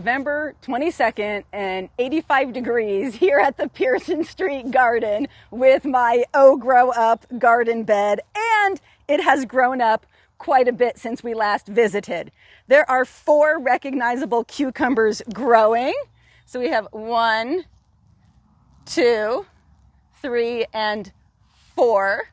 November 22nd and 85 degrees here at the Pearson Street Garden with my Oh Grow Up garden bed, and it has grown up quite a bit since we last visited. There are 4 recognizable cucumbers growing. So we have 1, 2, 3, and 4.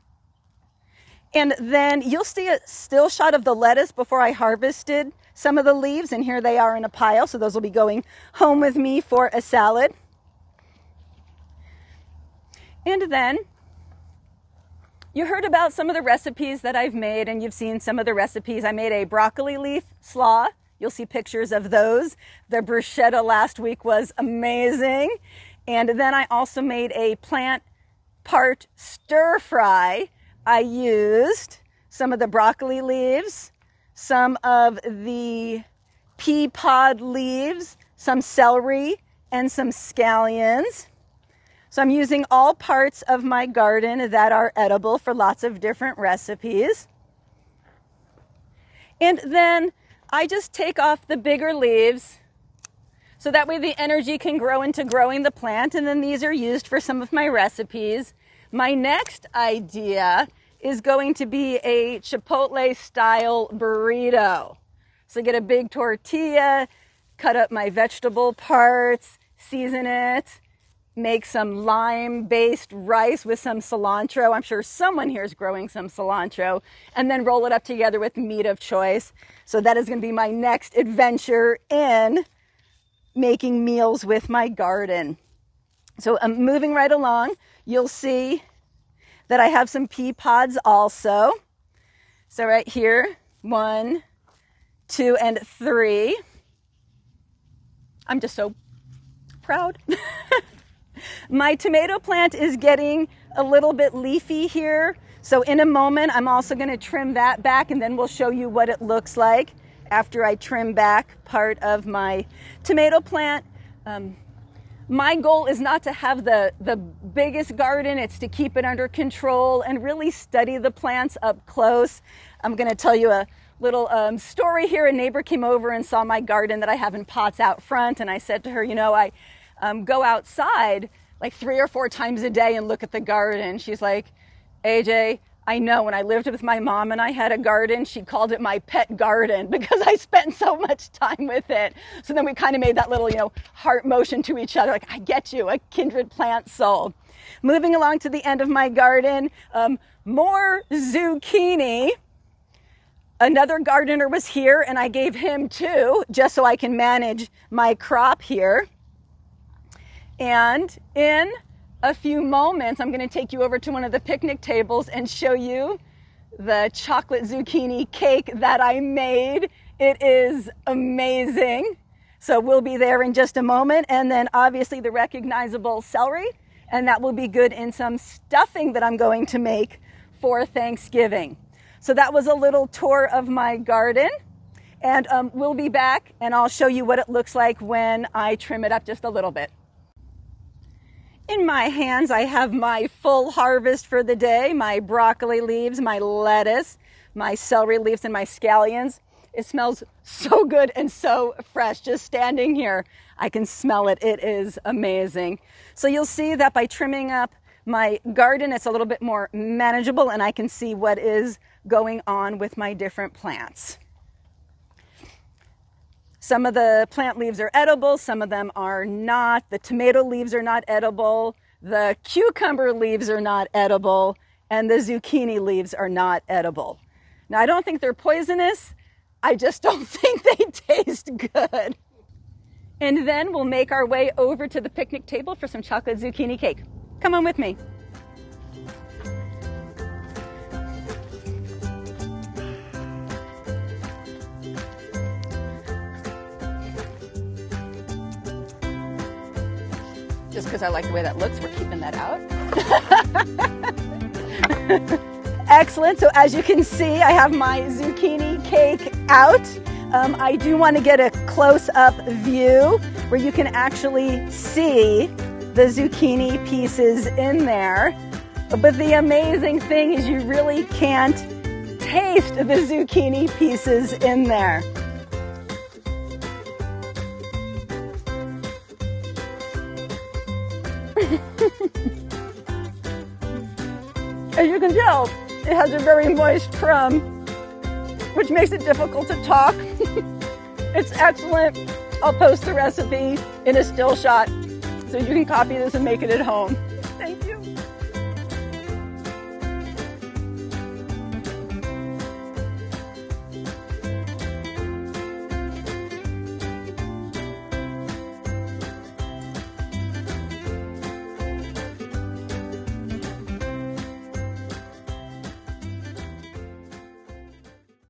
And then you'll see a still shot of the lettuce before I harvested some of the leaves, and here they are in a pile, so those will be going home with me for a salad. And then you heard about some of the recipes that I've made, and you've seen some of the recipes. I made a broccoli leaf slaw. You'll see pictures of those. The bruschetta last week was amazing. And then I also made a plant part stir fry. I used some of the broccoli leaves, some of the pea pod leaves, some celery, and some scallions. So I'm using all parts of my garden that are edible for lots of different recipes. And then I just take off the bigger leaves so that way the energy can grow into growing the plant, and then these are used for some of my recipes. My next idea is going to be a Chipotle style burrito. So get a big tortilla, cut up my vegetable parts, season it, make some lime-based rice with some cilantro. I'm sure someone here is growing some cilantro, and then roll it up together with meat of choice. So that is going to be my next adventure in making meals with my garden. So I'm moving right along. You'll see that I have some pea pods also. So right here, 1, 2, and 3. I'm just so proud. My tomato plant is getting a little bit leafy here. So in a moment, I'm also going to trim that back, and then we'll show you what it looks like after I trim back part of my tomato plant. My goal is not to have the biggest garden. It's to keep it under control and really study the plants up close. I'm going to tell you a little story here. A neighbor came over and saw my garden that I have in pots out front. And I said to her, you know, I go outside like 3 or 4 times a day and look at the garden. She's like, AJ, I know when I lived with my mom and I had a garden, she called it my pet garden because I spent so much time with it. So then we kind of made that little, heart motion to each other. Like, I get you, a kindred plant soul. Moving along to the end of my garden, more zucchini. Another gardener was here and I gave him 2 just so I can manage my crop here. And in a few moments, I'm going to take you over to one of the picnic tables and show you the chocolate zucchini cake that I made. It is amazing. So we'll be there in just a moment. And then obviously the recognizable celery, and that will be good in some stuffing that I'm going to make for Thanksgiving. So that was a little tour of my garden, and we'll be back and I'll show you what it looks like when I trim it up just a little bit. In my hands, I have my full harvest for the day, my broccoli leaves, my lettuce, my celery leaves, and my scallions. It smells so good and so fresh. Just standing here, I can smell it. It is amazing. So you'll see that by trimming up my garden, it's a little bit more manageable, and I can see what is going on with my different plants. Some of the plant leaves are edible, some of them are not. The tomato leaves are not edible, the cucumber leaves are not edible, and the zucchini leaves are not edible. Now, I don't think they're poisonous, I just don't think they taste good. And then we'll make our way over to the picnic table for some chocolate zucchini cake. Come on with me. Just because I like the way that looks, we're keeping that out. Excellent. So as you can see, I have my zucchini cake out. I do want to get a close-up view where you can actually see the zucchini pieces in there. But the amazing thing is you really can't taste the zucchini pieces in there. As you can tell, it has a very moist crumb, which makes it difficult to talk. It's excellent. I'll post the recipe in a still shot so you can copy this and make it at home.